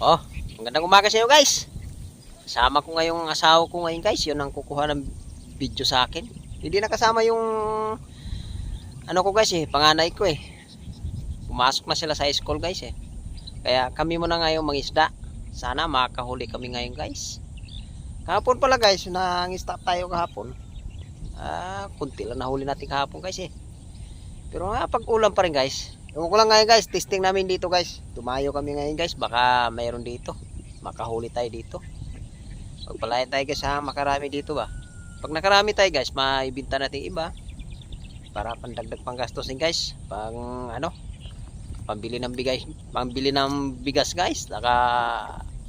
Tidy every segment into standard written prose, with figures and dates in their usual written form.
Oh, magandang umaga sa inyo guys. Kasama ko ngayong asawa ko ngayon guys. Yun ang kukuha ng video sa akin. Hindi nakasama yung ano ko guys panganay ko eh. Pumasok na sila sa school guys eh. Kaya kami muna ngayong mangisda. Sana makahuli kami ngayon guys. Kahapon pala guys, nang-stop tayo kahapon. Kunti lang nahuli natin kahapon guys eh. Pero nga pag ulam pa rin guys. Ewan ko lang ngayon guys, testing namin dito guys. Tumayo kami ngayon guys, baka mayroon dito. Makahuli tayo dito. Pagpalayan tayo guys ha, makarami dito ba. Pag nakarami tayo guys, maibinta natin iba. Para pandagdag panggastosin guys. Pang ano, pambili ng bigas guys. Saka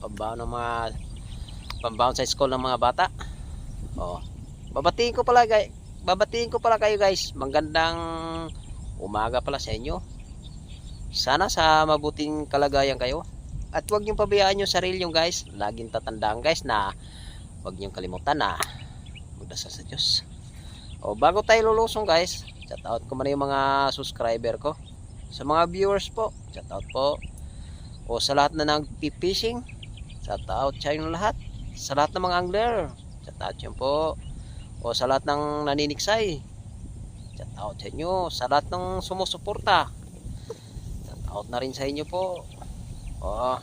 pambaon ng mga pambaon sa school ng mga bata. Oh. Babatiin ko pala kayo guys. Magandang umaga pala sa inyo. Sana sa mabuting kalagayan kayo. At huwag niyong pabayaan yung sarili nyo guys. Laging tatandaan guys na huwag niyong kalimutan na magdasal sa Diyos. O bago tayo lulusong guys, shout out ko muna yung mga subscriber ko. Sa mga viewers po, shout out po. O sa lahat na nag-fishing, shout out sa inyo lahat. Sa lahat ng mga angler, shout out yun po. O sa lahat ng naniniksay, shout out sa inyo. Sa lahat ng sumusuporta, shout out na rin sa inyo po. O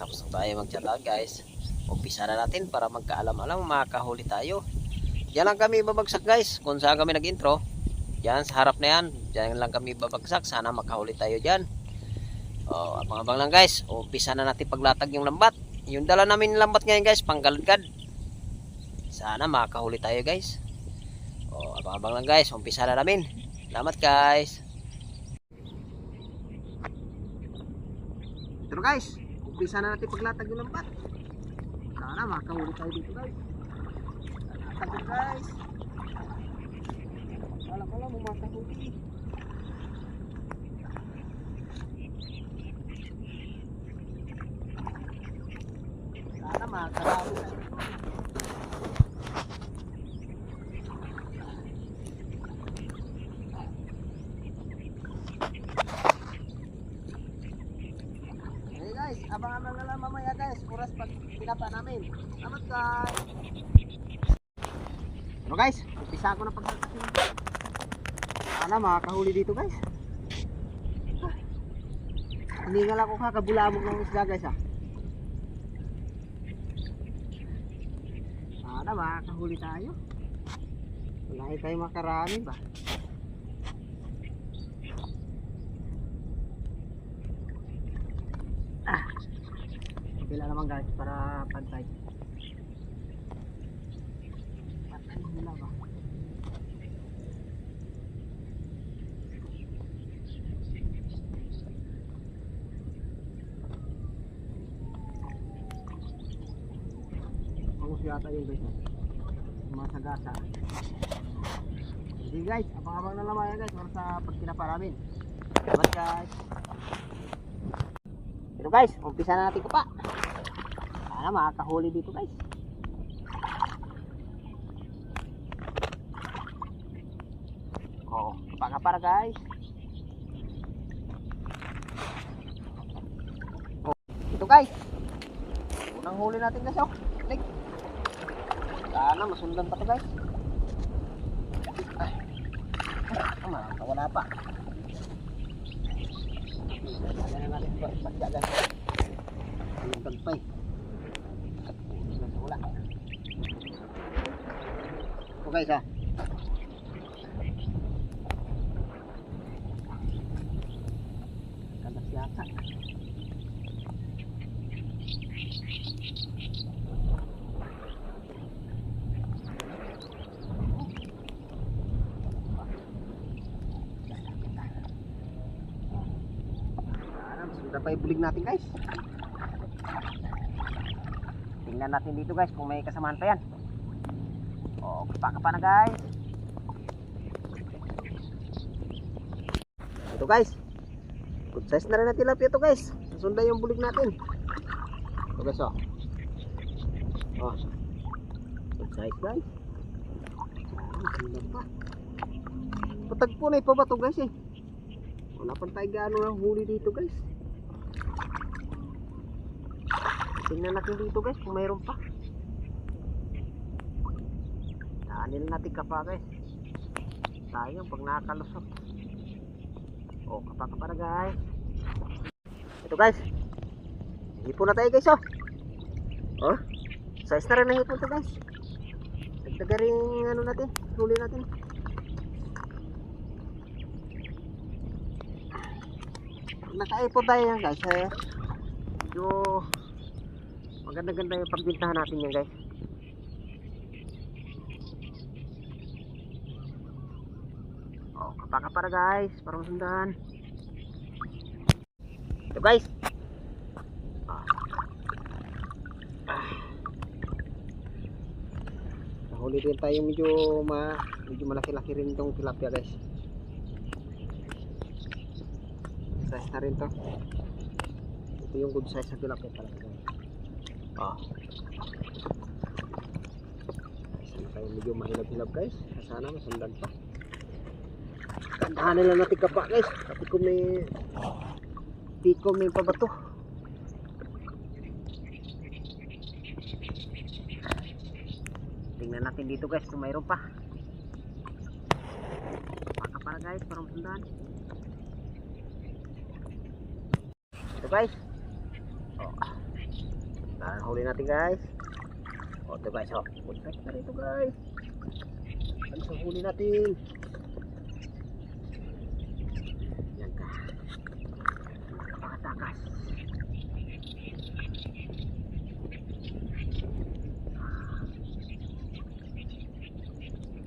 tapos na tayo mag-shout out guys. Umpisa na natin para magkaalam-alam, makahuli tayo. Diyan lang kami babagsak guys. Kung saan kami nag-intro, diyan sa harap na yan, diyan lang kami babagsak. Sana makahuli tayo diyan. O abang-abang lang guys. Umpisa na natin paglatag yung lambat. Yung dala namin lambat ngayon guys, panggalgad. Sana makahuli tayo guys. O abang-abang lang guys. Umpisa na namin. Salamat guys. Ito guys, umpisa na natin paglatag yung lambat. Sana makahuli tayo dito guys. Latag guys. Wala pala makahuli. Sana makahuli tayo. Guys, abangan na lang mamaya guys, oras pag pinapa namin. Salamat guys. Ano guys, umpisa ko na pagsasakin. Sana makakahuli dito guys. Hiningal ako kakabulabog ng isda guys ha. Sana makakahuli tayo. Wala tayo makarami ba. Bila naman guys para pantay. Pantay bila ba? Pangus yata yun guys. Masagasa. Sige guys, abang-abang na naman yan guys para sa pagkinapa namin. Salamat guys. Pero guys, umpisa na natin ko pa. Sana makakahuli dito guys. Oh, kapag-kapara guys. Oh, ito guys. Unang huli natin guys oh. Like. Sana masundan pa to guys. Wala pa. Sana na natin pagpasya guys. Yung tagpay. Wala. Ito guys ha. Kadas yata. Sudah pa ibulig natin guys. Tingnan natin dito guys kung may kasamahan pa yan. O, kapa na guys. Ito guys. Good size na rin na tilapia ito guys. Susundan yung bulig natin. Ito guys o. O. Good size guys. Susundan pa. Patagpo na ipabato guys eh. Wala pang tayo gaano ng huli dito guys. Tingnan natin dito guys kung mayroon pa. Daanin natin kapa guys. Sayang pag nakakalusot. Oh, kapa na guys. Ito guys. Hipon na tayo guys oh. Oh. Size na rin na hipon to guys. Dagdaga rin ano natin. Huli natin. Nakaipon tayo yan guys. Medyo maganda-ganda yung pagbintahan natin yan guys. Oh, kapa na guys. Para masundan. Ito guys. Nahuli din tayo medyo malaki-laki rin itong tilapia guys. Size na rin to. Ito yung good size na tilapia talaga guys. Sana tayo medyo mahilab-hilab guys. Sana masundan pa. Kandahan nila natin kapa guys. Tapi ko may pabato. Tingnan natin dito guys kung mayroon pa. Baka para guys para masundan. Ito guys. Huli natin guys. Ito guys Puntak na rito guys. Ano sa huli natin? Yan ka. Nakakatakas.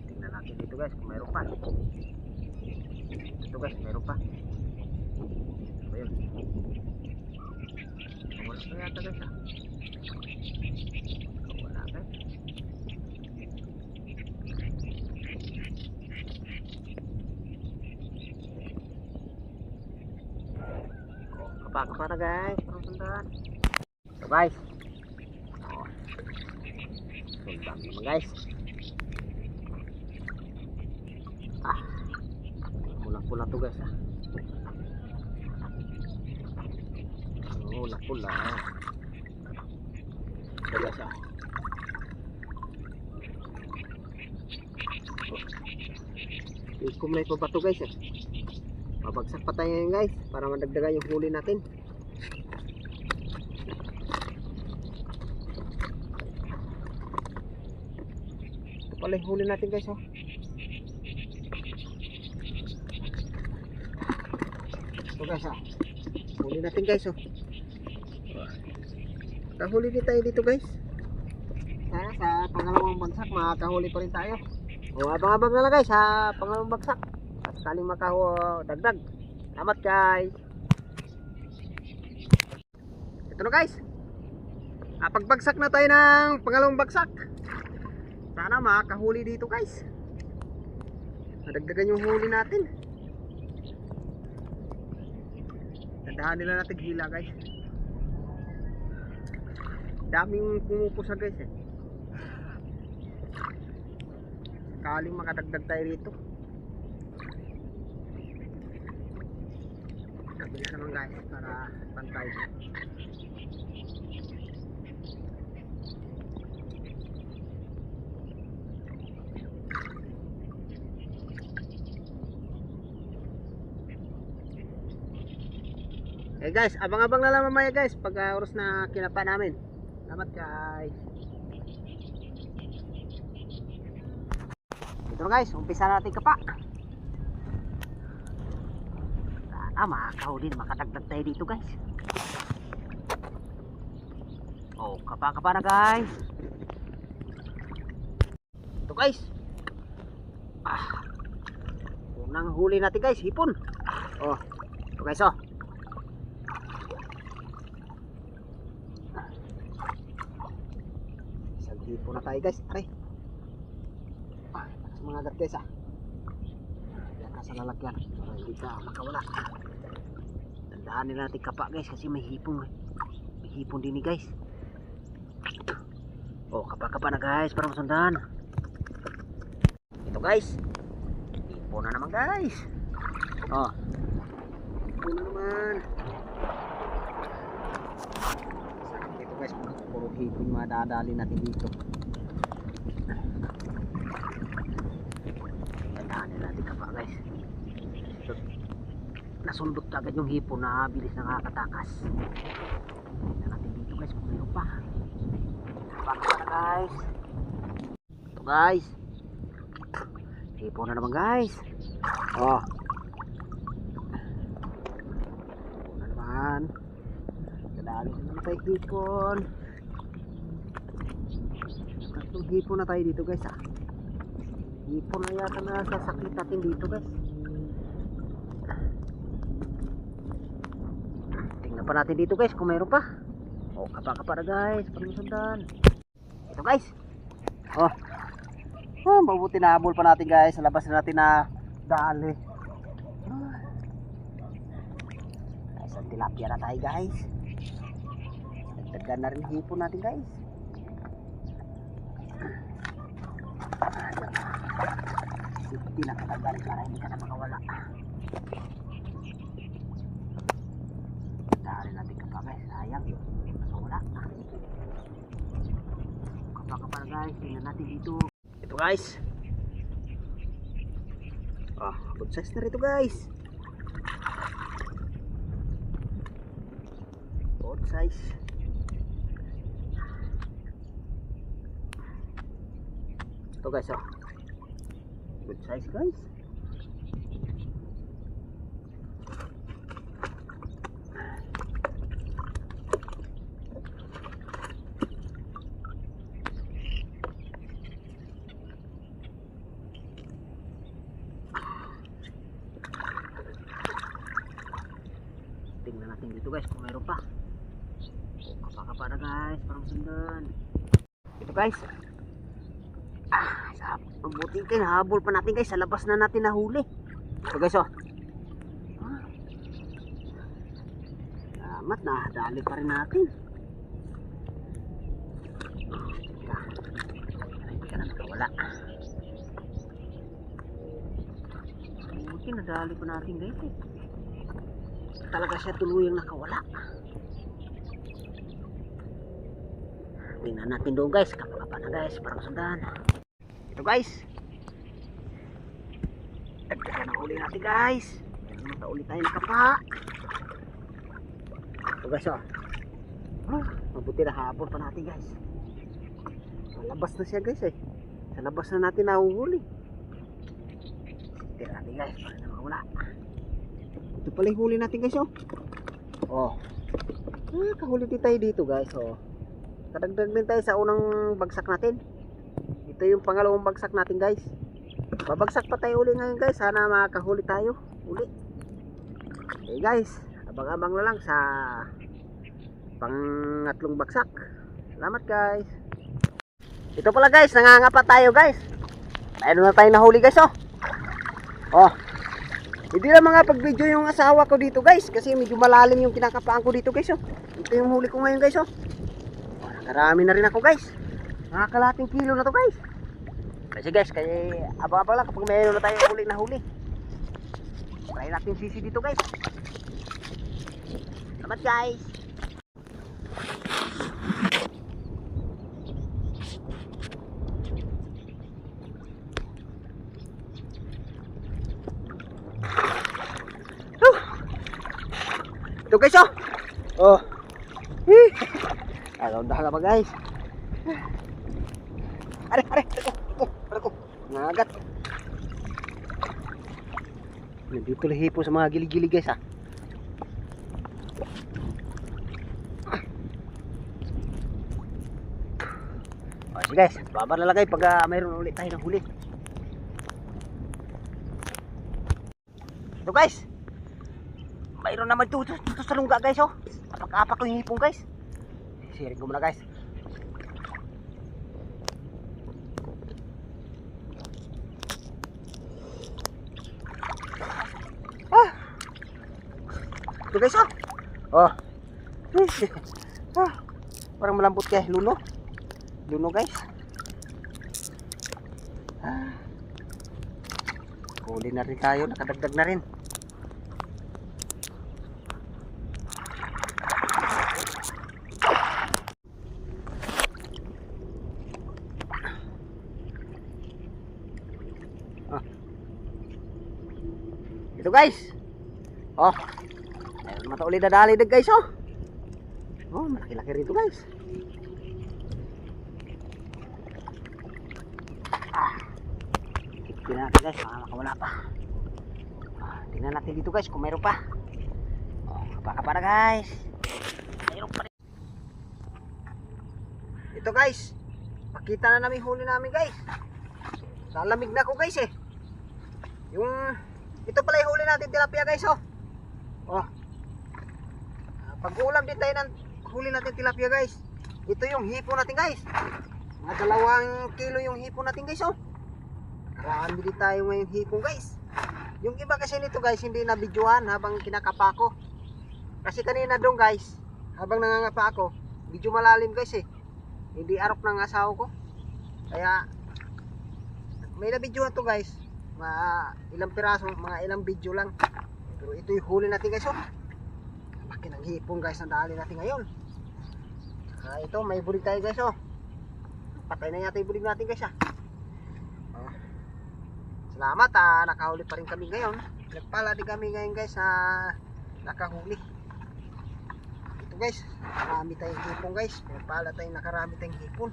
Tingnan natin dito guys kung mayroon pa. Ito guys mayroon pa. Ano yun? Wala pa yata guys wala guys. Kapa na guys. Parang sundan. So guys. Sundan naman guys. Pula-pula to guys pula. Ito guys Ikum na ito ba ito guys Mabagsak pa tayo ngayon guys para madagdagan yung huli natin. Ito pala yung huli natin guys Ito guys huli natin guys Kahuli din tayo dito guys. Sana sa pangalawang bagsak makakahuli pa rin tayo. Abang-abang na lang guys sa pangalawang bagsak. At saling dagdag. Salamat guys. Ito na guys. Pagbagsak na tayo ng pangalawang bagsak. Sana makakahuli dito guys. Nadagdagan yung huli natin. Tandahan nila natin hila guys. Daming pumupusa guys Sakaling makadagdag tayo rito. Kabila naman guys para pantay. Guys, abang-abang na lang mamaya guys pag oras na kinapa namin. Salamat guys. Ito na guys, umpisa natin kapa. Sana makakahuli, makadagdag tayo dito guys. Kapa na guys. Ito guys. Unang huli natin guys, hipon. Ito guys Hipon na tayo guys. Aray. Sa mga agat guys Kaya ka sa lalagyan para hindi ka makawala. Tandaan nila natin kapa guys kasi may hipon. May hipon din guys. Kapa na guys para masundan. Ito guys. Hipon na naman guys. Hipon na naman. Sarap dito guys. hipon madadali natin dito. Tandaan natin ka pa guys. Nasundot agad yung hipon na bilis nakakatakas. Tingnan natin dito guys kung mayroon pa. Baka na guys. Ito guys. Hipon na naman guys. Oh. Hipon na naman. Kadali na naman tayo hipon. Tatlong hipon na tayo dito guys ah. Hipon na yata na sasakit natin dito guys. Tingnan pa natin dito guys kung mayroon pa. Oh, kapa-kapa na guys. Panusundan. Ito guys. Oh. Oh, mabuti na habol pa natin guys. Sa labas na natin na dali. Guys, ang tilapia na tayo guys. Dagdagan na rin hipon natin guys. Hindi na katagal para hindi ka na makawala. Dali natin kapa guys. Sayang. Makawala. Kapa-kapa na guys. Tingnan natin dito. Ito guys. Ah, good size na rito guys. Good size. Ito guys oh. Good size guys. Tingnan natin dito guys kung mayroon pa. Kapa-kapa na guys, parang sundan. Ito guys. Mabuti kayo, habol pa natin guys. Sa labas na natin nahuli. Ito guys oh. Salamat na, dali pa rin natin. Hindi ka na nakawala. Mabuti na dali pa natin guys eh. Talaga siya tuluyang nakawala. Tingnan natin doon guys. Kapakapa na guys. Parang sundan. Ito guys. Dagdagan na uli natin guys. Matauli tayo ng kapa. Ito guys oh. Mabuti na hapon pa natin guys. Sa labas na siya guys eh. Sa labas na natin nahuhuli. Tira natin guys. Para na makawala. Ito pala yung huli natin guys oh. Oh. Kahuli din tayo dito guys oh. Kadagdag din tayo sa unang bagsak natin. Ito yung pangalawang bagsak natin guys. Babagsak pa tayo uli ngayon guys. Sana makakahuli tayo uli. Okay guys, abang-abang na lang sa pangatlong bagsak. Salamat guys. Ito pala guys, nangangapa tayo guys. Mayroon na tayo nahuli guys oh. Oh. Hindi na mga pag-video yung asawa ko dito guys. Kasi medyo malalim yung kinakapaan ko dito guys oh. Ito yung huli ko ngayon guys oh. Nakarami na rin ako guys. Nakakalating kilo na to guys. Kasi guys, kaya abang-abang lang kapag mayroon na tayo huli na huli. Try natin sisi dito guys. Salamat guys. Ito guys oh. Oh. Dahan na ba guys? Are. Ako. Nangagat. Nandito lahipo sa mga gili-gili guys ah. O sige guys, baba na lang kayo pag mayroon ulit tayo ng huli. Ito guys. Mayroon naman dito sa lungga guys oh. Apak-apak ko yung hipong guys. Siring ko muna guys. Ito guys oh. Oh. Parang malambot kaya luno. Luno guys. Huli na rin tayo, nakadagdag na rin. Ito guys. Oh. Ayun mata uli dadali dag guys oh. Oh, malaki-laki rito guys. Tingnan natin guys, baka makawala pa. Tingnan natin dito guys kung mayroon pa. Oh, baka para guys. Mayroon pa rin. Ito guys. Pakita na namin huli namin guys. Lalamig na ako guys eh. Yung ito pala yung huli natin tilapia guys oh. Oh. Pag-ulam din tayo ng huli natin tilapia guys. Ito yung hipon natin guys. Mga 2 kilo yung hipon natin guys oh. Marami din tayo ngayon hipon guys. Yung iba kasi nito guys hindi na videoan habang kinakapa ko. Kasi kanina doon guys, habang nangangapa ako, medyo malalim guys eh. Hindi arok ng asawa ko. Kaya may na videoan to guys. Mga ilang piraso, mga ilang video lang. Pero ito yung huli natin guys oh. Laki ng hipon guys ang dali natin ngayon. Ito may bulig tayo guys oh. Patay na yata yung bulig natin guys ah. Salamat nakahuli pa rin kami ngayon. Nagpala din kami ngayon guys nakahuli. Ito guys, marami tayong hipon guys. Nagpala tayong nakarami tayong hipon.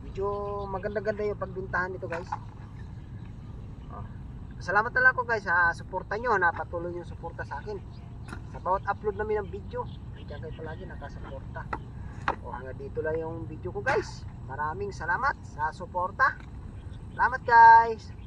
Medyo maganda-ganda yung pagbintahan nito guys. Salamat na lang ko guys sa suporta nyo. Patuloy yung suporta sa akin. Sa bawat upload namin ng video, nandiyan kayo palagi nakasuporta. Hanggang dito lang yung video ko guys. Maraming salamat sa suporta. Salamat guys.